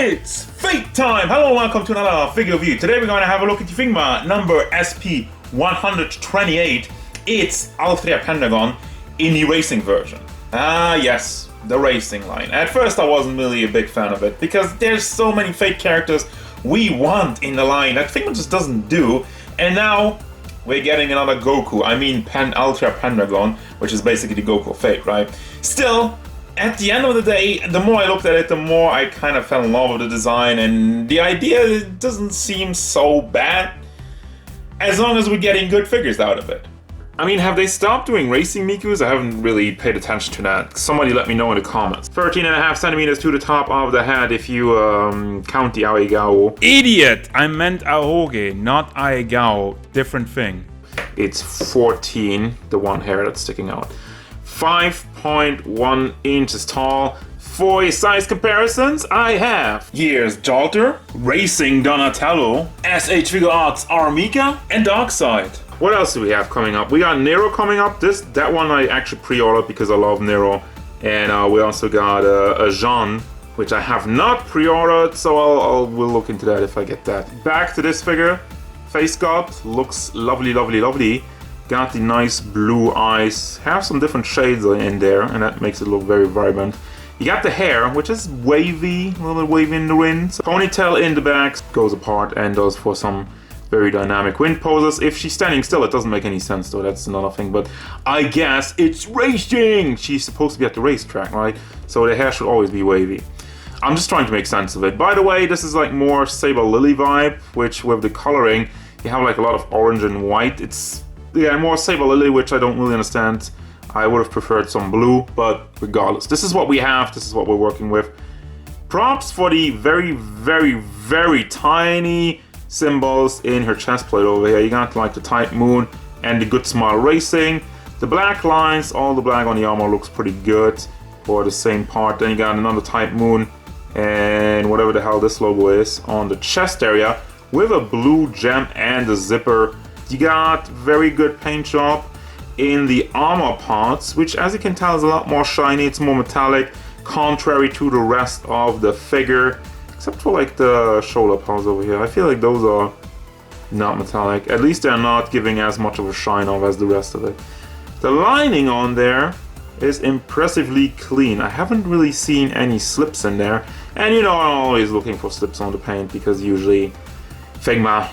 It's Fate time! Hello and welcome to another figure review. Today we're going to have a look at the Figma number SP128. It's Altria Pendragon in the racing version. Ah yes, the racing line. At first I wasn't really a big fan of it because there's so many Fate characters we want in the line that Figma just doesn't do. And now we're getting another Goku. I mean Altria Pendragon, which is basically the Goku of Fate, right? Still, at the end of the day, the more I looked at it, the more I kind of fell in love with the design, and the idea doesn't seem so bad, as long as we're getting good figures out of it. I mean, have they stopped doing racing Mikus? I haven't really paid attention to that. Somebody let me know in the comments. 13.5 centimeters to the top of the head if you count the Aigao. Idiot! I meant Aoge, not Aigao. Different thing. It's 14, the one hair that's sticking out. 5.1 inches tall. For size comparisons, I have here's Jalter, Racing Donatello, SH Figure Arts Armika, and Darkseid. What else do we have coming up? We got Nero coming up. That one I actually pre-ordered because I love Nero, and we also got a Jean, which I have not pre-ordered, so we'll look into that if I get that. Back to this figure, face sculpt looks lovely, lovely, lovely. Got the nice blue eyes, have some different shades in there, and that makes it look very vibrant. You got the hair, which is wavy, a little bit wavy in the wind. Ponytail in the back goes apart and does for some very dynamic wind poses. If she's standing still, it doesn't make any sense though, that's another thing, but I guess it's racing! She's supposed to be at the racetrack, right? So the hair should always be wavy. I'm just trying to make sense of it. By the way, this is like more Saber Lily vibe, which with the coloring, you have like a lot of orange and white. It's more Saber Lily, which I don't really understand. I would have preferred some blue, but regardless, this is what we have, this is what we're working with. Props for the very, very, very tiny symbols in her chest plate over here. You got like the Type Moon and the Good Smile Racing. The black lines, all the black on the armor looks pretty good for the same part. Then you got another Type Moon and whatever the hell this logo is on the chest area with a blue gem and a zipper. You got very good paint job in the armor parts, which as you can tell is a lot more shiny, it's more metallic, contrary to the rest of the figure, except for like the shoulder parts over here. I feel like those are not metallic, at least they're not giving as much of a shine off as the rest of it. The lining on there is impressively clean. I haven't really seen any slips in there, and you know I'm always looking for slips on the paint because usually Figma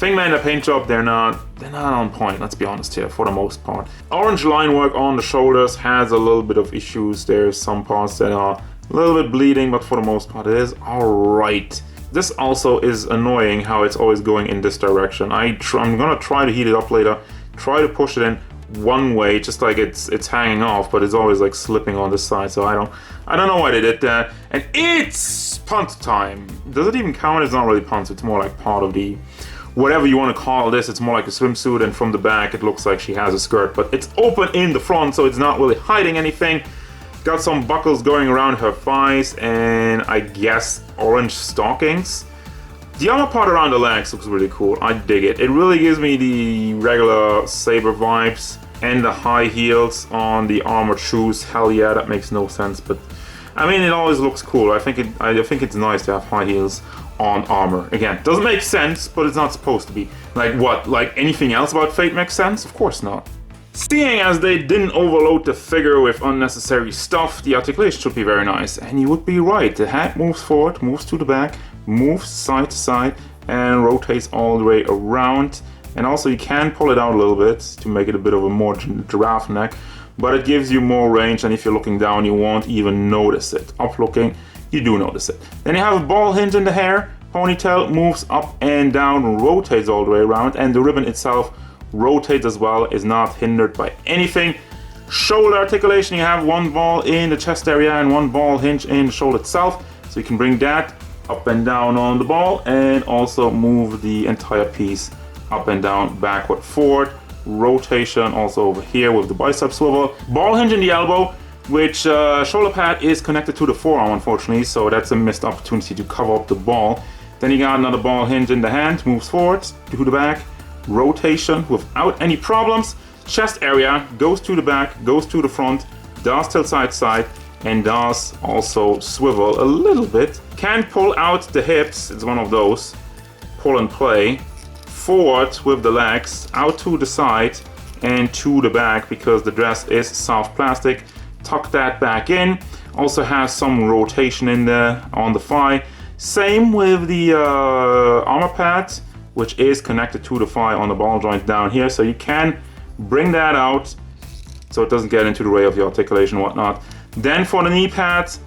and the paint job, they're not on point, let's be honest here, for the most part. Orange line work on the shoulders has a little bit of issues. There's some parts that are a little bit bleeding, but for the most part it is alright. This also is annoying how it's always going in this direction. I'm gonna try to heat it up later, try to push it in one way, just like it's hanging off, but it's always like slipping on this side, so I don't know why they did that. And it's punt time. Does it even count? It's not really punt, it's more like part of the whatever you want to call this. It's more like a swimsuit, and from the back it looks like she has a skirt, but it's open in the front, so it's not really hiding anything. Got some buckles going around her thighs, and I guess orange stockings. The armor part around the legs looks really cool. I dig it. It really gives me the regular Saber vibes, and the high heels on the armored shoes. Hell yeah, that makes no sense, but I mean, it always looks cool. I think it's nice to have high heels on armor. Again, doesn't make sense, but it's not supposed to be. Like what? Like anything else about Fate makes sense? Of course not. Seeing as they didn't overload the figure with unnecessary stuff, the articulation should be very nice. And you would be right. The head moves forward, moves to the back, moves side to side, and rotates all the way around. And also you can pull it out a little bit to make it a bit of a more giraffe neck, but it gives you more range, and if you're looking down you won't even notice it. Up looking, you do notice it. Then you have a ball hinge in the hair, ponytail moves up and down, rotates all the way around, and the ribbon itself rotates as well, is not hindered by anything. Shoulder articulation, you have one ball in the chest area and one ball hinge in the shoulder itself, so you can bring that up and down on the ball and also move the entire piece up and down, backward, forward. Rotation also over here with the bicep swivel. Ball hinge in the elbow, which shoulder pad is connected to the forearm, unfortunately, so that's a missed opportunity to cover up the ball. Then you got another ball hinge in the hand, moves forward to the back, rotation without any problems. Chest area goes to the back, goes to the front, does tilt side to side, and does also swivel a little bit. Can pull out the hips, it's one of those. Pull and play. Forward with the legs, out to the side and to the back because the dress is soft plastic. Tuck that back in. Also has some rotation in there on the thigh. Same with the armor pad, which is connected to the thigh on the ball joint down here. So you can bring that out so it doesn't get into the way of your articulation and whatnot. Then for the knee pads,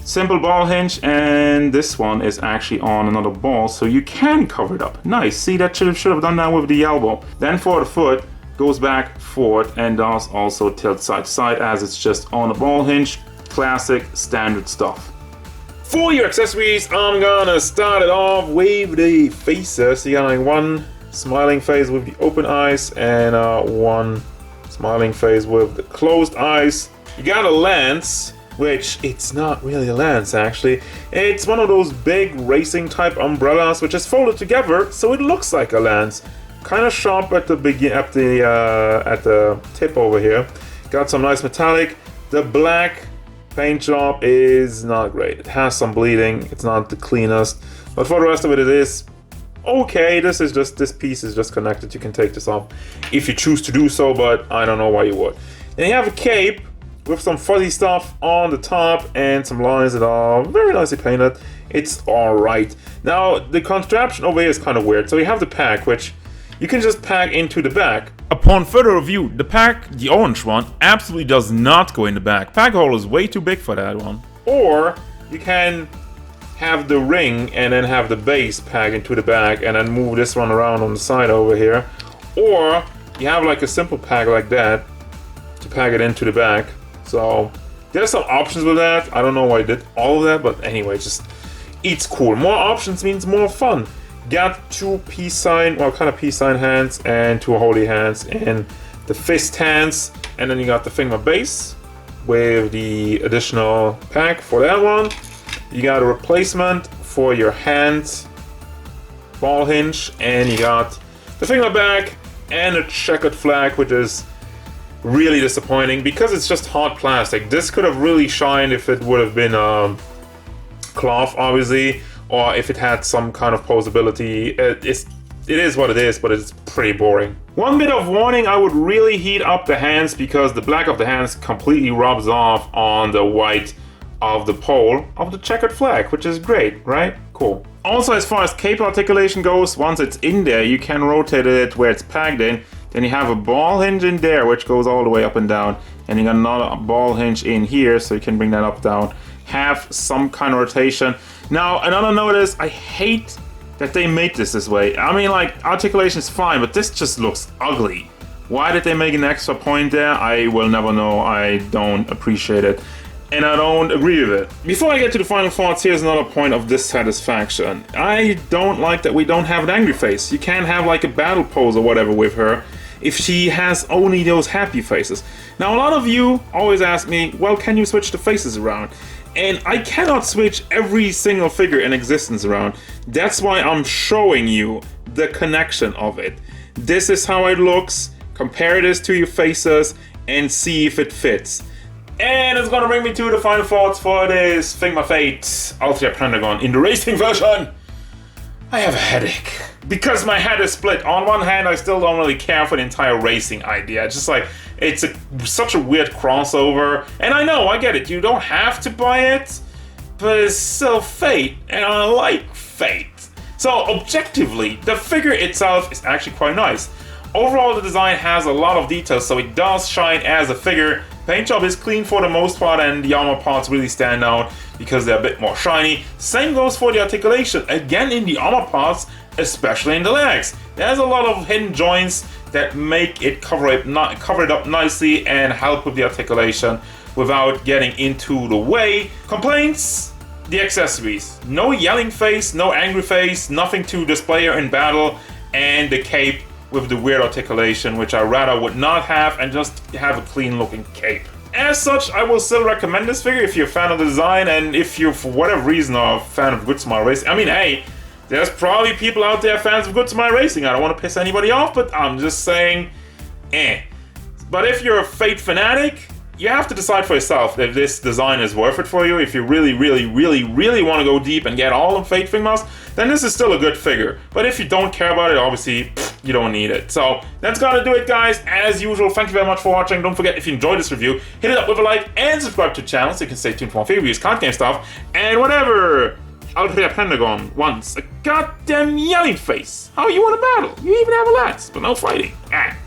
simple ball hinge, and this one is actually on another ball, so you can cover it up. Nice, see, that should have done that with the elbow. Then for the foot, goes back, forward, and does also tilt side to side as it's just on a ball hinge. Classic, standard stuff. For your accessories, I'm gonna start it off with the faces. So you got like one smiling face with the open eyes and one smiling face with the closed eyes. You got a lens, which it's not really a lens actually. It's one of those big racing type umbrellas which is folded together so it looks like a lens. Kind of sharp at the tip over here. Got some nice metallic. The black paint job is not great. It has some bleeding. It's not the cleanest, but for the rest of it, it is okay. This piece is just connected. You can take this off if you choose to do so, but I don't know why you would. Then you have a cape with some fuzzy stuff on the top and some lines that are very nicely painted. It's all right. Now the contraption over here is kind of weird. So you have the pack, which you can just pack into the back. Upon further review, the pack, the orange one, absolutely does not go in the back. Pack hole is way too big for that one. Or you can have the ring and then have the base pack into the back and then move this one around on the side over here. Or you have like a simple pack like that to pack it into the back. So there's some options with that. I don't know why I did all of that, but anyway, it's cool. More options means more fun. Got two peace sign, well, kind of peace sign hands and two holy hands and the fist hands. And then you got the Figma base with the additional pack for that one. You got a replacement for your hand ball hinge, and you got the Figma back and a checkered flag, which is really disappointing because it's just hard plastic. This could have really shined if it would have been cloth, obviously, or if it had some kind of posability. It is what it is, but it's pretty boring. One bit of warning, I would really heat up the hands because the black of the hands completely rubs off on the white of the pole of the checkered flag, which is great, right? Cool. Also, as far as cape articulation goes, once it's in there, you can rotate it where it's packed in. Then you have a ball hinge in there, which goes all the way up and down. And you got another ball hinge in here, so you can bring that up, down. Have some kind of rotation. Now, another note is, I hate that they made this way. I mean, like, articulation is fine, but this just looks ugly. Why did they make an extra point there? I will never know. I don't appreciate it. And I don't agree with it. Before I get to the final thoughts, here's another point of dissatisfaction. I don't like that we don't have an angry face. You can't have like a battle pose or whatever with her if she has only those happy faces. Now, a lot of you always ask me, well, can you switch the faces around? And I cannot switch every single figure in existence around. That's why I'm showing you the connection of it. This is how it looks. Compare this to your faces and see if it fits. And it's gonna bring me to the final thoughts for this Figma Fate Altria Pendragon in the racing version. I have a headache because my head is split. On one hand, I still don't really care for the entire racing idea. It's just like, it's such a weird crossover. And I know, I get it, you don't have to buy it, but it's still Fate, and I like Fate. So objectively, the figure itself is actually quite nice. Overall, the design has a lot of details, so it does shine as a figure. Paint job is clean for the most part, and the armor parts really stand out because they're a bit more shiny. Same goes for the articulation. Again, in the armor parts, especially in the legs. There's a lot of hidden joints that make it cover it up nicely and help with the articulation without getting into the way. Complaints? The accessories. No yelling face, no angry face, nothing to display her in battle, and the cape with the weird articulation, which I rather would not have and just have a clean looking cape. As such, I will still recommend this figure if you're a fan of the design, and if you, for whatever reason, are a fan of Good Smile Racing. I mean, hey, there's probably people out there fans of Good Smile Racing. I don't want to piss anybody off, but I'm just saying, But if you're a Fate fanatic, you have to decide for yourself if this design is worth it for you. If you really want to go deep and get all of Fate Figmas, then this is still a good figure. But if you don't care about it, obviously, you don't need it. So that's gonna do it, guys. As usual, thank you very much for watching. Don't forget, if you enjoyed this review, hit it up with a like and subscribe to the channel so you can stay tuned for more figure reviews, card game stuff, and whatever. Altria Pendragon wants a goddamn yelling face. How you want to battle? You even have a lance, but no fighting. Ah.